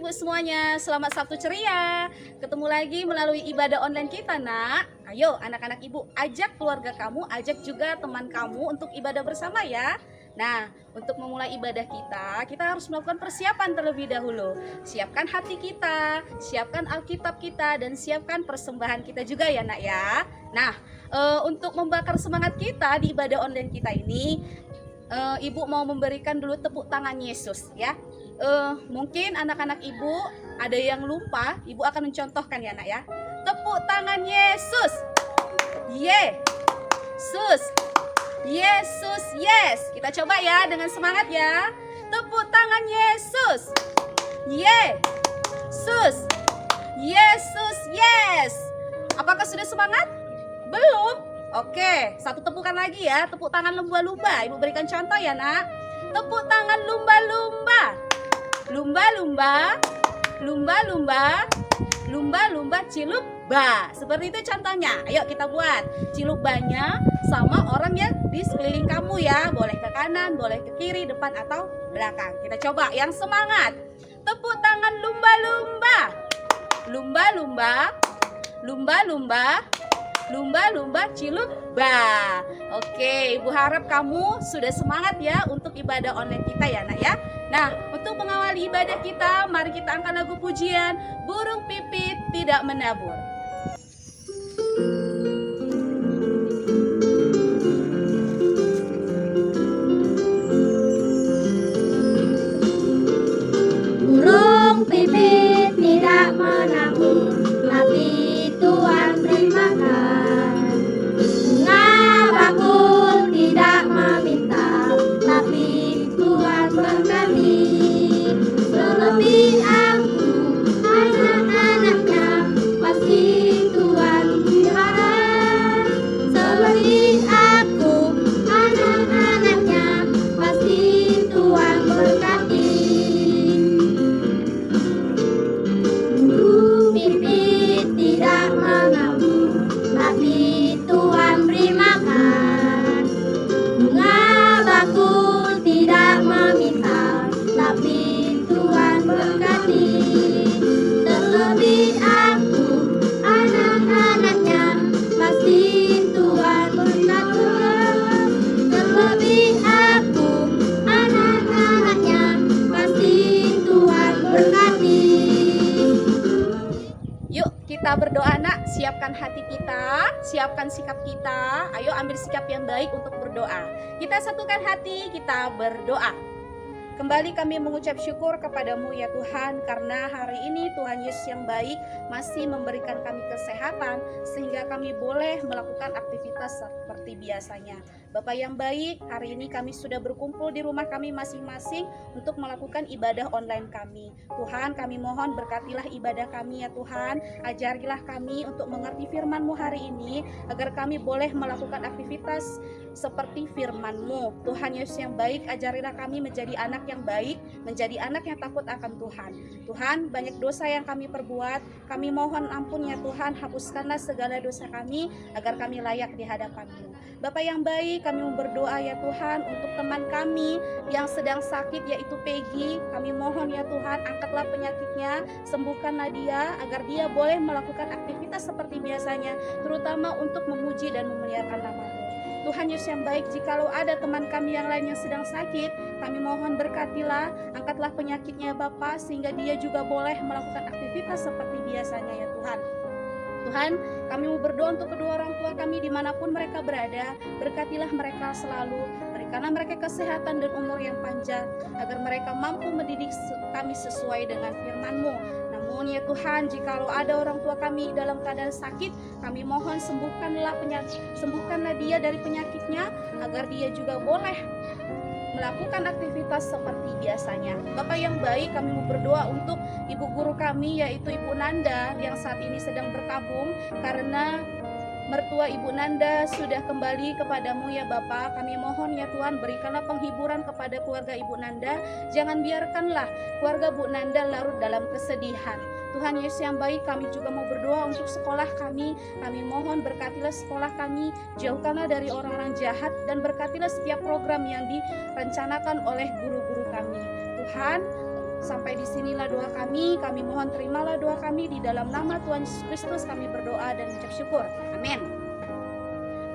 ibu semuanya, selamat Sabtu ceria. Ketemu lagi melalui ibadah online kita, nak. Ayo anak-anak ibu, ajak keluarga kamu, ajak juga teman kamu untuk ibadah bersama ya. Nah, untuk memulai ibadah kita harus melakukan persiapan terlebih dahulu. Siapkan hati kita, siapkan Alkitab kita, dan siapkan persembahan kita juga ya, nak ya. Nah, untuk membakar semangat kita di ibadah online kita ini, ibu mau memberikan dulu tepuk tangan Yesus ya. Mungkin anak-anak ibu ada yang lupa, ibu akan mencontohkan ya, nak ya. Tepuk tangan Yesus. Yesus. Yesus, yes. Kita coba ya dengan semangat ya. Tepuk tangan Yesus. Yesus. Yesus, yes. Apakah sudah semangat? Belum? Oke, satu tepukan lagi ya. Tepuk tangan lumba-lumba. Ibu berikan contoh ya, nak. Tepuk tangan lumba-lumba. Lumba-lumba. Lumba-lumba. Lumba-lumba cilup ba. Seperti itu contohnya. Ayo kita buat cilup banya sama orang yang di sekeliling kamu ya. Boleh ke kanan, boleh ke kiri, depan atau belakang. Kita coba yang semangat. Tepuk tangan lumba-lumba. Lumba-lumba. Lumba-lumba. Lumba-lumba cilup ba. Oke, ibu harap kamu sudah semangat ya untuk ibadah online kita ya, nak ya. Nah, untuk mengawali ibadah kita, mari kita angkat lagu pujian Burung Pipit Tidak Menabur. Burung pipit tidak menabur, tapi Tuhan beri makan. Bunga bakul tidak meminta, tapi Tuhan berkati. Selebih aku, anak-anaknya, pasti Tuhan pelihara. Selebih aku, anak-anaknya, pasti Tuhan berkati. Burung pipit tidak menabur, tapi Tuhan beri makan. Bunga bakul tidak meminta, tapi Tuhan berkati. Terlebih aku, anak-anaknya, pasti Tuhan berkati. Terlebih aku, anak-anaknya, pasti Tuhan berkati. Yuk kita berdoa, nak. Siapkan hati kita, siapkan sikap kita. Ayo ambil sikap yang baik untuk berdoa. Kita satukan hati, kita berdoa. Kembali kami mengucap syukur kepadamu ya Tuhan, karena hari ini Tuhan Yesus yang baik masih memberikan kami kesehatan sehingga kami boleh melakukan aktivitas seperti biasanya. Bapak yang baik, hari ini kami sudah berkumpul di rumah kami masing-masing untuk melakukan ibadah online kami. Tuhan, kami mohon berkatilah ibadah kami ya Tuhan. Ajarilah kami untuk mengerti firman-Mu hari ini agar kami boleh melakukan aktivitas seperti firman-Mu. Tuhan Yesus yang baik, ajarilah kami menjadi anak yang baik, menjadi anak yang takut akan Tuhan. Tuhan, banyak dosa yang kami perbuat, kami mohon ampun ya Tuhan, hapuskanlah segala dosa kami agar kami layak di hadapan-Mu. Bapak yang baik, kami mau berdoa ya Tuhan untuk teman kami yang sedang sakit yaitu Peggy. Kami mohon ya Tuhan, angkatlah penyakitnya, sembuhkanlah dia agar dia boleh melakukan aktivitas seperti biasanya, terutama untuk memuji dan memuliakan nama-Mu. Tuhan Yesus yang baik, jikalau ada teman kami yang lain yang sedang sakit, kami mohon berkatilah, angkatlah penyakitnya Bapa, sehingga dia juga boleh melakukan aktivitas seperti biasanya ya Tuhan. Tuhan, kami mau berdoa untuk kedua orang tua kami dimanapun mereka berada. Berkatilah mereka selalu, berikanlah mereka kesehatan dan umur yang panjang, agar mereka mampu mendidik kami sesuai dengan firman-Mu. Namun ya Tuhan, jikalau ada orang tua kami dalam keadaan sakit, kami mohon sembuhkanlah dia dari penyakitnya, agar dia juga boleh melakukan aktivitas seperti biasanya. Bapak yang baik, kami mau berdoa untuk ibu guru kami yaitu Ibu Nanda yang saat ini sedang berkabung karena mertua Ibu Nanda sudah kembali kepadamu ya Bapak. Kami mohon ya Tuhan, berikanlah penghiburan kepada keluarga Ibu Nanda. Jangan biarkanlah keluarga Bu Nanda larut dalam kesedihan. Tuhan Yesus yang baik, kami juga mau berdoa untuk sekolah kami. Kami mohon berkatilah sekolah kami, jauhkanlah dari orang-orang jahat, dan berkatilah setiap program yang direncanakan oleh guru-guru kami. Tuhan, Sampai disinilah doa kami mohon terimalah doa kami di dalam nama Tuhan Yesus Kristus kami berdoa dan mengucap syukur. Amin.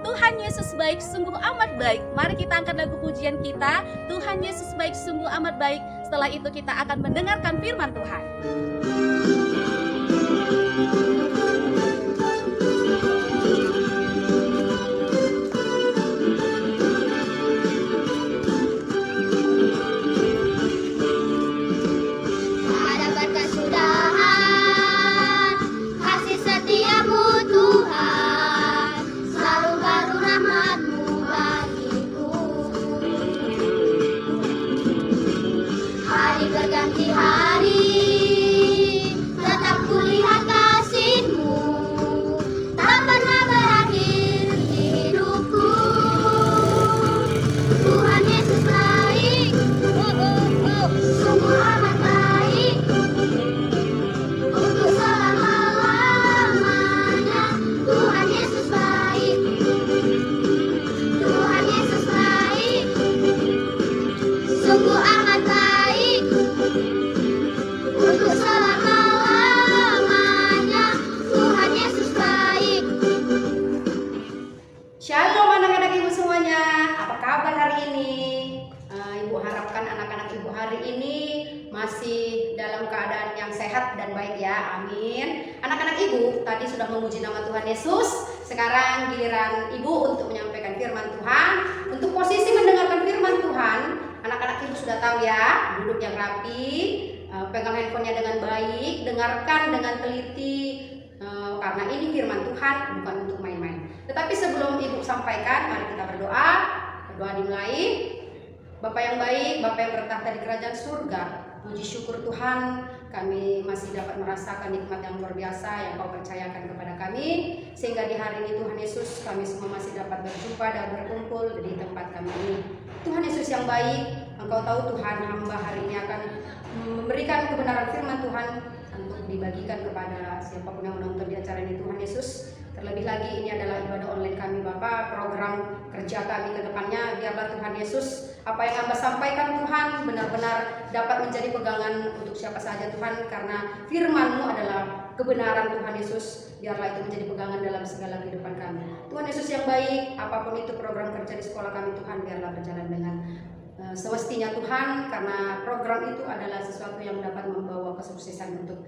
Tuhan Yesus baik, sungguh amat baik. Mari kita angkat lagu pujian kita. Tuhan Yesus baik, sungguh amat baik. Setelah itu kita akan mendengarkan firman Tuhan. Ada berkat sudahan, kasih setiamu Tuhan, selalu baru rahmat-Mu bagiku. Hari berganti hari, tetap kulihat kasih-Mu, tak pernah berakhir di hidupku. Tuhan Yesus baik, sungguh amat baik, untuk selama-lamanya. Tuhan Yesus baik, Tuhan Yesus baik, sungguh amat baik, untuk selama-lamanya. Tuhan Yesus baik. Shalom anak-anak ibu semuanya, apa kabar hari ini? Ibu harapkan anak-anak ibu hari ini masih dalam keadaan yang sehat dan baik ya, amin. Anak-anak ibu tadi sudah memuji nama Tuhan Yesus. Sekarang giliran ibu untuk menyampaikan firman Tuhan. Untuk posisi mendengarkan firman Tuhan, anak-anak ibu sudah tahu ya, duduk yang rapi, pegang handphonenya dengan baik, dengarkan dengan teliti, karena ini firman Tuhan bukan untuk main-main. Tetapi sebelum ibu sampaikan, mari kita berdoa. Berdoa dimulai. Bapak yang baik, Bapak yang bertahta di kerajaan surga, puji syukur Tuhan, kami masih dapat merasakan nikmat yang luar biasa yang Kau percayakan kepada kami, sehingga di hari ini Tuhan Yesus kami semua masih dapat berjumpa dan berkumpul di tempat kami ini. Tuhan Yesus yang baik, Engkau tahu Tuhan, hamba hari ini akan memberikan kebenaran firman Tuhan untuk dibagikan kepada siapapun yang menonton di acara ini. Tuhan Yesus, terlebih lagi ini adalah ibadah online kami Bapak, program kerja kami ke depannya. Biarlah Tuhan Yesus, apa yang Hamba sampaikan Tuhan benar-benar dapat menjadi pegangan untuk siapa saja Tuhan, karena firman-Mu adalah kebenaran Tuhan Yesus. Biarlah itu menjadi pegangan dalam segala kehidupan kami. Tuhan Yesus yang baik, apapun itu program kerja di sekolah kami Tuhan, biarlah berjalan dengan semestinya Tuhan, karena program itu adalah sesuatu yang dapat membawa kesuksesan untuk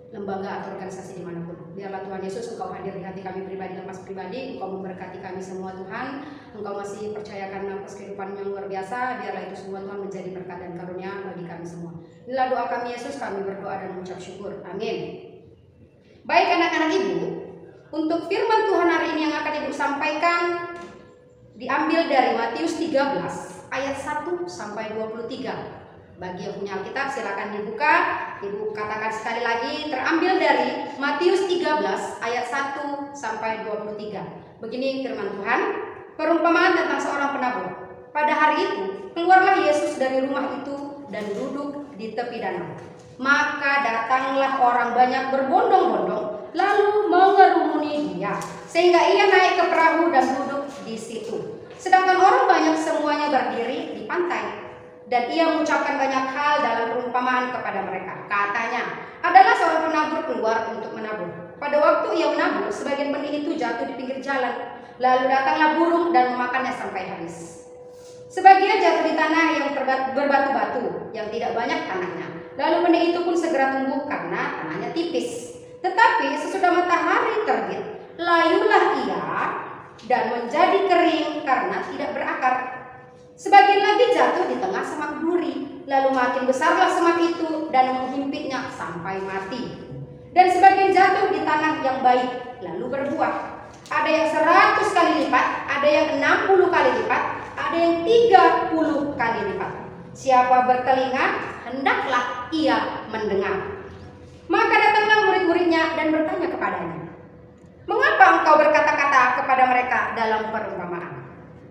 lembaga atau organisasi dimanapun. Biarlah Tuhan Yesus Engkau hadir di hati kami pribadi, lepas pribadi. Engkau memberkati kami semua Tuhan. Engkau masih percayakan nafas kehidupan yang luar biasa. Biarlah itu semua Tuhan menjadi berkat dan karunia bagi kami semua. Inilah doa kami Yesus, kami berdoa dan mengucap syukur. Amin. Baik anak-anak ibu, untuk firman Tuhan hari ini yang akan ibu sampaikan diambil dari Matius 13 ayat 1 sampai 23. Bagi yang punya Alkitab silakan dibuka. Ibu katakan sekali lagi, terambil dari Matius 13 ayat 1 sampai 23. Begini firman Tuhan, perumpamaan tentang seorang penabur. Pada hari itu, keluarlah Yesus dari rumah itu dan duduk di tepi danau. Maka datanglah orang banyak berbondong-bondong lalu mengerumuni dia, sehingga ia naik ke perahu dan duduk di situ. Sedangkan orang banyak semuanya berdiri di pantai. Dan ia mengucapkan banyak hal dalam perumpamaan kepada mereka. Katanya, adalah seorang penabur keluar untuk menabur. Pada waktu ia menabur, sebagian benih itu jatuh di pinggir jalan. Lalu datanglah burung dan memakannya sampai habis. Sebagian jatuh di tanah yang berbatu-batu, yang tidak banyak tanahnya. Lalu benih itu pun segera tumbuh karena tanahnya tipis. Tetapi sesudah matahari terbit, layulah ia dan menjadi kering karena tidak berakar. Sebagian lagi jatuh di tengah semak duri, lalu makin besarlah semak itu dan menghimpitnya sampai mati. Dan sebagian jatuh di tanah yang baik, lalu berbuah. Ada yang 100 kali lipat, ada yang 60 kali lipat, ada yang 30 kali lipat. Siapa bertelinga, hendaklah ia mendengar. Maka datanglah murid-muridnya dan bertanya kepadanya, mengapa engkau berkata-kata kepada mereka dalam perumpamaan?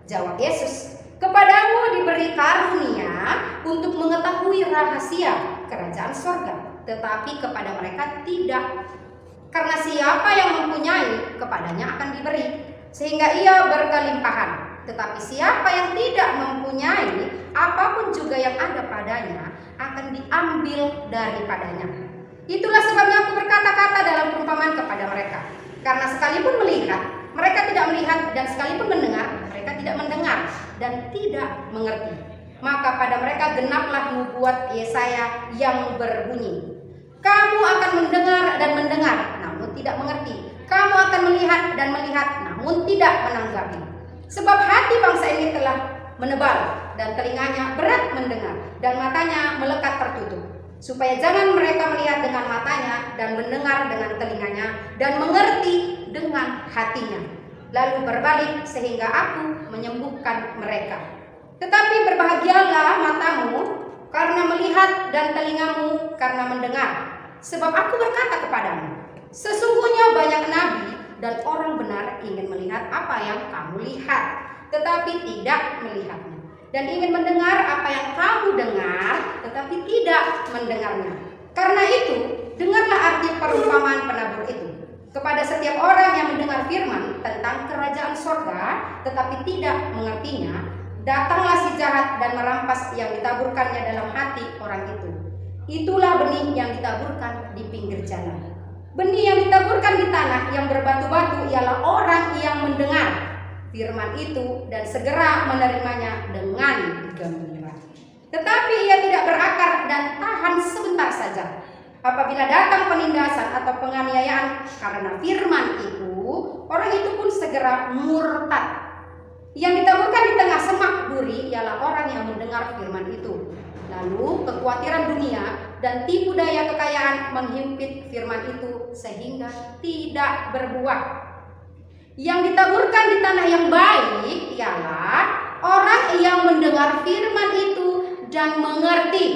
Jawab Yesus, kepadamu diberi karunia untuk mengetahui rahasia kerajaan sorga, tetapi kepada mereka tidak. Karena siapa yang mempunyai, kepadanya akan diberi, sehingga ia berkelimpahan. Tetapi siapa yang tidak mempunyai, apapun juga yang ada padanya, akan diambil daripadanya. Itulah sebabnya aku berkata-kata dalam perumpamaan kepada mereka. Karena sekalipun melihat, mereka tidak melihat, dan sekalipun mendengar, mereka tidak mendengar dan tidak mengerti. Maka pada mereka genaplah nubuat Yesaya yang berbunyi, kamu akan mendengar dan mendengar, namun tidak mengerti. Kamu akan melihat dan melihat, namun tidak menanggapi. Sebab hati bangsa ini telah menebal, dan telinganya berat mendengar, dan matanya melekat tertutup, supaya jangan mereka melihat dengan matanya, dan mendengar dengan telinganya, dan mengerti dengan hatinya, lalu berbalik sehingga aku menyembuhkan mereka. Tetapi berbahagialah matamu karena melihat, dan telingamu karena mendengar. Sebab aku berkata kepadamu, sesungguhnya banyak nabi dan orang benar ingin melihat apa yang kamu lihat, tetapi tidak melihatnya, dan ingin mendengar apa yang kamu dengar, tetapi tidak mendengarnya. Karena itu, dengarlah arti perumpamaan penabur itu. Kepada setiap orang yang mendengar firman tentang kerajaan sorga, tetapi tidak mengertinya, datanglah si jahat dan merampas yang ditaburkannya dalam hati orang itu. Itulah benih yang ditaburkan di pinggir jalan. Benih yang ditaburkan di tanah yang berbatu-batu ialah orang yang mendengar firman itu dan segera menerimanya dengan gembira. Tetapi ia tidak berakar dan tahan sebentar saja. Apabila datang penindasan atau penganiayaan karena firman itu, orang itu pun segera murtad. Yang ditaburkan di tengah semak duri ialah orang yang mendengar firman itu. Lalu kekhawatiran dunia dan tipu daya kekayaan menghimpit firman itu sehingga tidak berbuah. Yang ditaburkan di tanah yang baik ialah orang yang mendengar firman itu dan mengerti,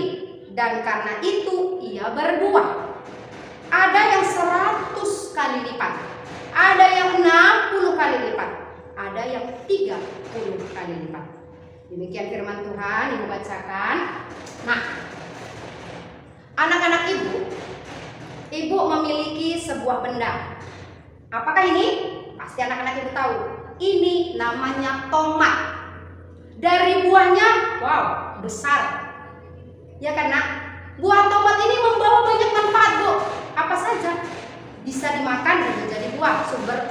dan karena itu ia berbuah. Ada yang 100 kali lipat, ada yang 60 kali lipat, ada yang 30 kali lipat. Demikian firman Tuhan Ibu bacakan. Nah, anak-anak ibu memiliki sebuah benda. Apakah ini? Pasti anak-anak ibu tahu. Ini namanya tomat. Dari buahnya, wow, besar. Ya kan, Nak? Buah tomat ini membawa banyak manfaat, Bu. Apa saja? Bisa dimakan dan menjadi buah, sumber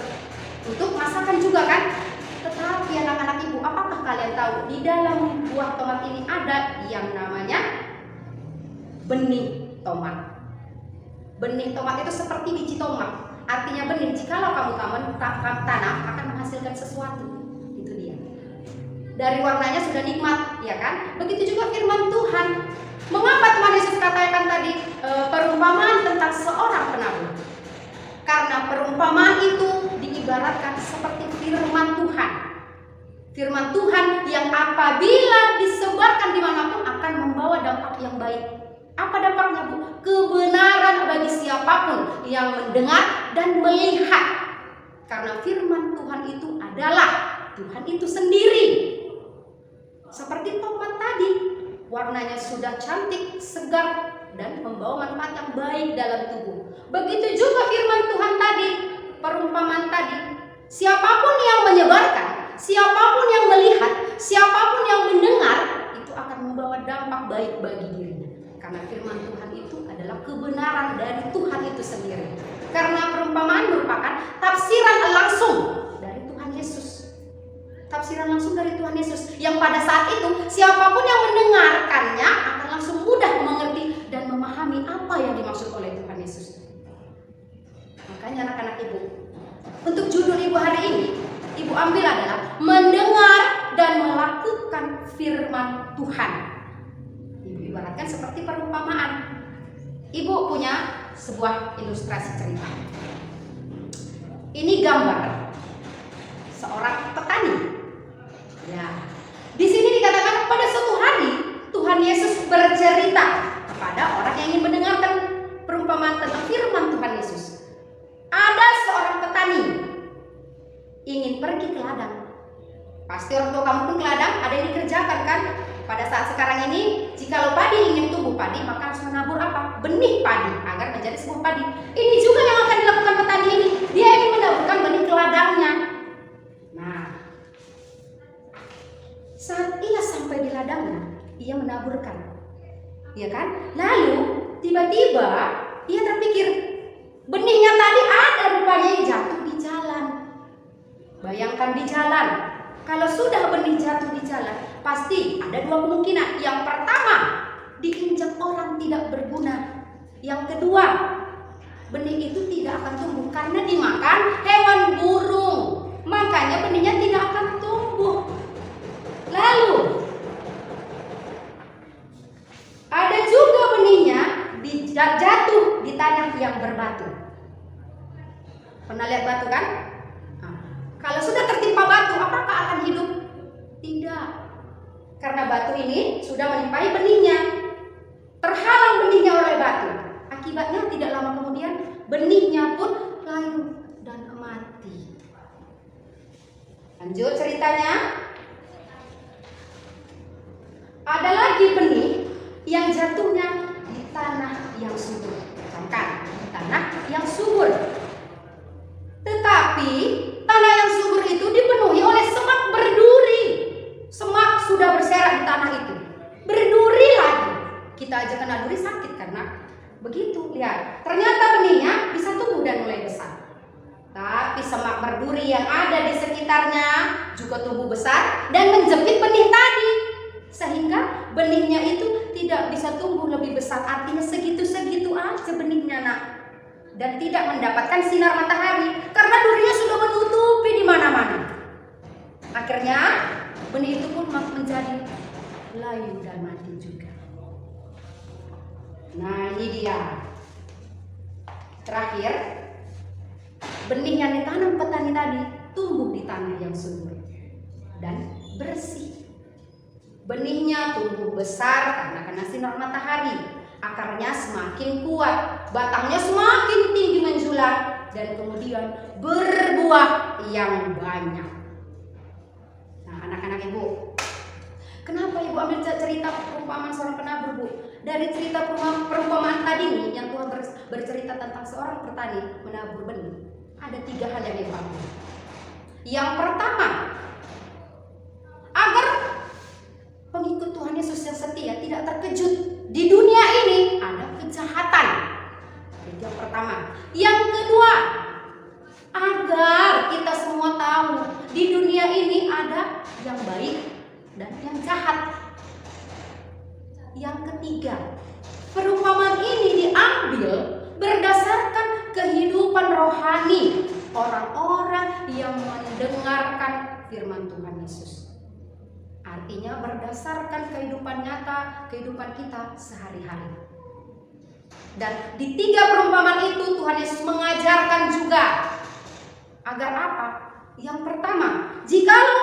untuk masakan juga kan? Tetapi anak-anak ibu, apakah kalian tahu di dalam buah tomat ini ada yang namanya benih tomat? Benih tomat itu seperti biji tomat. Artinya benih, jikalau kamu tanam akan menghasilkan sesuatu. Itu dia. Dari warnanya sudah nikmat, ya kan? Begitu juga firman Tuhan. Mengapa Tuhan Yesus katakan tadi perumpamaan tentang seorang penabur? Karena perumpamaan itu diibaratkan seperti firman Tuhan. Firman Tuhan yang apabila disebarkan dimanapun akan membawa dampak yang baik. Apa dampaknya, Bu? Kebenaran bagi siapapun yang mendengar dan melihat. Karena firman Tuhan itu adalah Tuhan itu sendiri. Seperti tomat tadi, warnanya sudah cantik, segar, dan membawa manfaat yang baik dalam tubuh. Begitu juga firman Tuhan tadi, perumpamaan tadi. Siapapun yang menyebarkan, siapapun yang melihat, siapapun yang mendengar, itu akan membawa dampak baik bagi dirinya. Karena firman Tuhan itu adalah kebenaran dari Tuhan itu sendiri. Karena perumpamaan merupakan tafsiran langsung dari Tuhan Yesus. Tafsiran langsung dari Tuhan Yesus. Yang pada saat itu siapapun yang mendengarkannya akan langsung mudah mengerti dan memahami apa yang dimaksud oleh Tuhan Yesus. Makanya anak-anak ibu, untuk judul ibu hari ini, ibu ambil adalah mendengar dan melakukan firman Tuhan. Ibu ibaratkan seperti perumpamaan. Ibu punya sebuah ilustrasi cerita. Ini gambar seorang petani. Ya, di sini dikatakan pada suatu hari Tuhan Yesus bercerita kepada orang yang ingin mendengarkan perumpamaan tentang firman Tuhan Yesus. Ada seorang petani ingin pergi ke ladang. Pasti orang tua kamu pun ke ladang, ada yang dikerjakan kan? Pada saat sekarang ini, jikalau padi ingin tumbuh padi, maka harus menabur apa? Benih padi agar menjadi sebuah padi. Ini juga yang akan dilakukan petani ini. Dia ingin menaburkan benih ke ladangnya. Nah, saat ia sampai di ladangnya, ia menaburkan. ya kan? Lalu tiba-tiba dia terpikir, benihnya tadi ada rupanya yang jatuh di jalan. Bayangkan di jalan, kalau sudah benih jatuh di jalan, pasti ada dua kemungkinan. Yang pertama, diinjak orang tidak berguna. Yang kedua, benih itu tidak akan tumbuh karena dimakan hewan burung. Makanya benihnya tidak akan tumbuh. Lalu ada juga benihnya jatuh di tanah yang berbatu. Pernah lihat batu kan? Nah, kalau sudah tertimpa batu, apakah akan hidup? Tidak. Karena batu ini sudah menimpai benihnya. Terhalang benihnya oleh batu. Akibatnya tidak lama kemudian benihnya pun layu dan mati. Lanjut ceritanya. Ada lagi benih yang jatuhnya di tanah yang subur. Camkan, tanah yang subur. Tetapi tanah yang subur itu dipenuhi oleh semak berduri. Semak sudah berserak di tanah itu. Berduri lagi. Kita aja kena duri sakit karena begitu. Lihat, ternyata benihnya bisa tumbuh dan mulai besar. Tapi semak berduri yang ada di sekitarnya juga tumbuh besar dan menjepit benih tadi. Sehingga benihnya itu tidak bisa tumbuh lebih besar. Artinya segitu-segitu aja benihnya, nak. Dan tidak mendapatkan sinar matahari karena durinya sudah menutupi di mana-mana. Akhirnya benih itu pun menjadi layu dan mati juga. Nah, ini dia. Terakhir, benih yang ditanam petani tadi tumbuh di tanah yang subur dan bersih. Benihnya tumbuh besar karena kena sinar matahari. Akarnya semakin kuat, batangnya semakin tinggi menjulang, dan kemudian berbuah yang banyak. Nah, anak-anak ibu, kenapa ibu ambil cerita perumpamaan seorang penabur, Bu? Dari cerita perumpamaan tadi nih, yang Tuhan bercerita tentang seorang petani menabur benih, ada 3 hal yang ibu ambil. Yang pertama, agar pengikut Tuhan Yesus yang setia tidak terkejut di dunia ini ada kejahatan. Itu yang pertama. Yang kedua, agar kita semua tahu di dunia ini ada yang baik dan yang jahat. Yang ketiga, perumpamaan ini diambil berdasarkan kehidupan rohani orang-orang yang mendengarkan firman Tuhan Yesus. Artinya berdasarkan kehidupan nyata, kehidupan kita sehari-hari. Dan di 3 perumpamaan itu Tuhan Yesus mengajarkan juga agar apa? Yang pertama, jikalau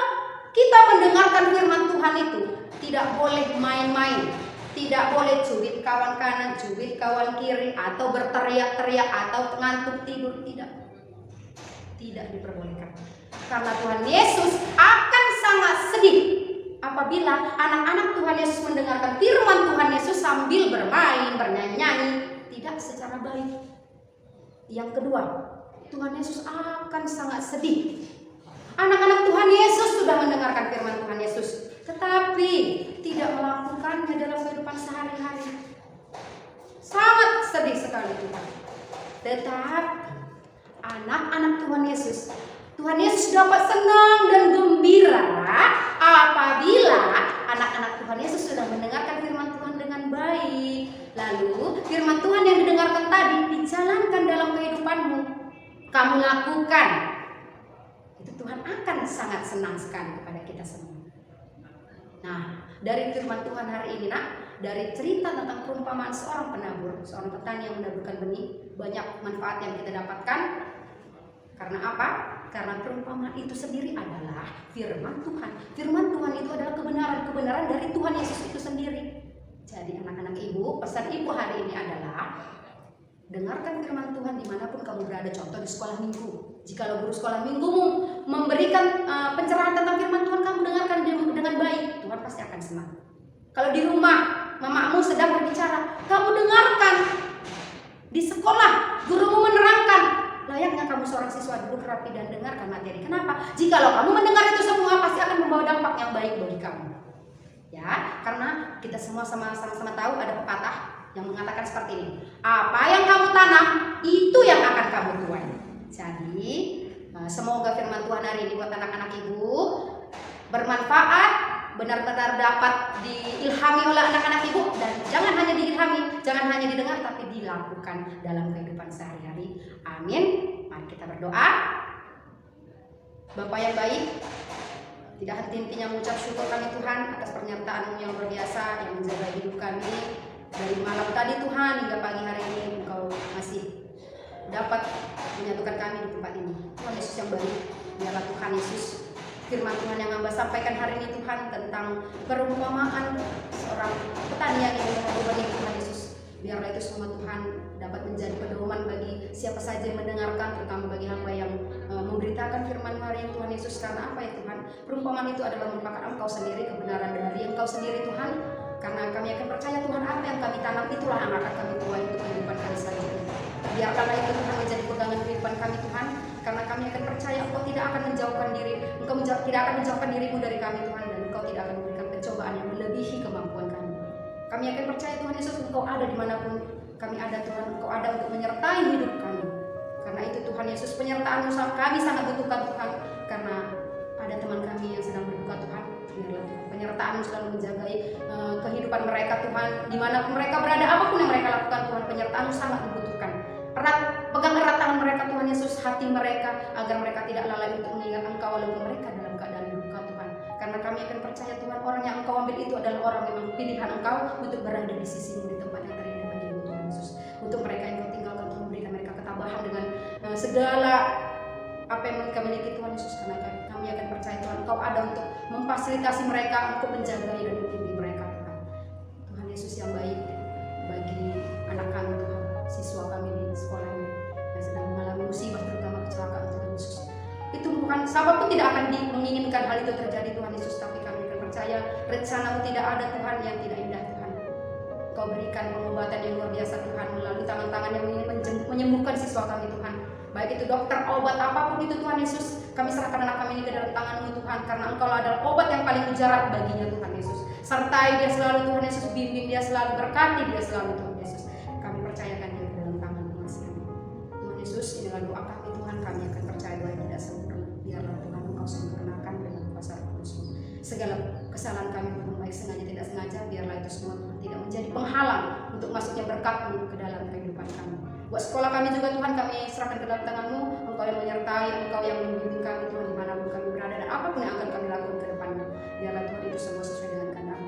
kita mendengarkan firman Tuhan itu tidak boleh main-main, tidak boleh cubit kawan kanan, cubit kawan kiri, atau berteriak-teriak atau ngantuk tidur, tidak diperbolehkan. Karena Tuhan Yesus akan sangat sedih apabila anak-anak Tuhan Yesus mendengarkan firman Tuhan Yesus sambil bermain, bernyanyi-nyanyi, tidak secara baik. Yang kedua, Tuhan Yesus akan sangat sedih. Anak-anak Tuhan Yesus sudah mendengarkan firman Tuhan Yesus, tetapi tidak melakukannya dalam kehidupan sehari-hari. Sangat sedih sekali Tuhan. Tetapi anak-anak Tuhan Yesus dapat senang dan gembira apabila anak-anak Tuhan Yesus sudah mendengarkan firman Tuhan dengan baik. Lalu firman Tuhan yang didengarkan tadi dijalankan dalam kehidupanmu. Kamu lakukan. Itu Tuhan akan sangat senang sekali kepada kita semua. Nah, dari firman Tuhan hari ini, dari cerita tentang perumpamaan seorang penabur, seorang petani yang menaburkan benih, banyak manfaat yang kita dapatkan. Karena apa? Karena perumpamaan itu sendiri adalah firman Tuhan. Firman Tuhan itu adalah kebenaran dari Tuhan Yesus itu sendiri. Jadi anak-anak ibu, pesan ibu hari ini adalah dengarkan firman Tuhan dimanapun kamu berada. Contoh di sekolah minggu. Jikalau guru sekolah minggumu memberikan pencerahan tentang firman Tuhan, kamu dengarkan dengan baik, Tuhan pasti akan senang. Kalau di rumah mamamu sedang berbicara, kamu dengarkan. Di sekolah gurumu menerangkan, layaknya kamu seorang siswa duduk rapi dan dengarkan materi. Kenapa? Jikalau kamu mendengar itu semua, pasti akan membawa dampak yang baik bagi kamu. Ya, karena kita semua sama-sama tahu ada pepatah yang mengatakan seperti ini. Apa yang kamu tanam, itu yang akan kamu tuai. Jadi, semoga firman Tuhan hari ini buat anak-anak ibu bermanfaat, benar-benar dapat diilhami oleh anak-anak ibu, dan jangan hanya diilhami, jangan hanya didengar, tapi dilakukan dalam kehidupan sehari-hari. Amin. Mari kita berdoa. Bapa yang baik, tidak henti-hentinya mengucap syukur kami Tuhan atas pernyataan-Mu yang luar biasa yang menjaga hidup kami dari malam tadi Tuhan hingga pagi hari ini. Engkau masih dapat menyatukan kami di tempat ini. Tuhan Yesus yang baik, biarlah Tuhan Yesus firman Tuhan yang hamba sampaikan hari ini Tuhan tentang perumpamaan seorang petani yang ingin menabur benih Tuhan Yesus. Biarlah itu semua Tuhan dapat menjadi pedoman bagi siapa saja yang mendengarkan, terutama bagi hamba yang memberitakan firman hari ini Tuhan Yesus. Karena apa ya Tuhan? Perumpamaan itu adalah merupakan Engkau sendiri, kebenaran dari Engkau sendiri Tuhan. Karena kami akan percaya Tuhan, apa yang kami tanam itulah yang akan kami tuai untuk kehidupan kami selanjutnya. Biarkanlah itu Tuhan menjadi pegangan kehidupan kami Tuhan. Karena kami akan percaya Engkau tidak akan menjauhkan diri, Engkau tidak akan menjauhkan dirimu dari kami Tuhan, dan Engkau tidak akan memberikan pencobaan yang melebihi kemampuan kami. Kami akan percaya Tuhan Yesus, Engkau ada dimanapun kami ada Tuhan, Engkau ada untuk menyertai hidup kami. Karena itu Tuhan Yesus, penyertaan-Mu kami sangat butuhkan Tuhan. Karena ada teman kami yang sedang berduka Tuhan, biarlah penyertaan-Mu selalu menjagai kehidupan mereka Tuhan. Dimanapun mereka berada, apapun yang mereka lakukan Tuhan, penyertaan-Mu sangat dibutuhkan. Pegang erat tangan mereka Tuhan Yesus, hati mereka, agar mereka tidak lalai untuk mengingat Engkau walaupun mereka dalam keadaan duka Tuhan. Karena kami akan percaya Tuhan, orang yang Engkau ambil itu adalah orang memang pilihan Engkau untuk berada di sisi-Mu di tempat yang terindah bagimu Tuhan Yesus. Untuk mereka yang Kau tinggalkan Tuhan, memberikan mereka ketabahan dengan segala apa yang mereka miliki Tuhan Yesus. Karena kami akan percaya Tuhan, Engkau ada untuk memfasilitasi mereka, untuk menjagai dan membimbing mereka Tuhan. Tuhan Yesus yang baik bagi anak kami Tuhan, siswa kami di sekolah ini yang sedang mengalami musibah, terutama kecelakaan Tuhan Yesus. Itu bukan siapapun tidak akan menginginkan hal itu terjadi Tuhan Yesus, tapi kami akan percaya rencana-Mu tidak ada Tuhan yang tidak indah Tuhan. Kau berikan pengobatan yang luar biasa Tuhan melalui tangan-tangan yang ingin menyembuhkan siswa kami Tuhan. Baik itu dokter, obat, apapun itu Tuhan Yesus, kami serahkan anak kami ini ke dalam tangan-Mu Tuhan, karena Engkau adalah obat yang paling mujarab baginya Tuhan Yesus. Sertai dia selalu Tuhan Yesus, bimbing dia selalu, berkati dia selalu Tuhan Yesus. Kami percayakan dia ke dalam tangan-Mu Tuhan Yesus. Inilah doa kami Tuhan, kami akan percaya doa yang tidak sempurna. Biarlah Tuhan Engkau sempurnakan dengan kuasa Roh-Mu. Segala kesalahan kami Tuhan, baik sengaja tidak sengaja, biarlah itu semua Tuhan tidak menjadi penghalang untuk masuknya berkat-Mu ke dalam kehidupan kami. Buat sekolah kami juga Tuhan, kami serahkan ke dalam tangan-Mu. Engkau yang menyertai, Engkau yang membimbing kami Tuhan dimanapun kami berada, dan apapun yang akan kami lakukan ke depannya. Biarlah Tuhan itu semua sesuai dengan kehendak-Mu.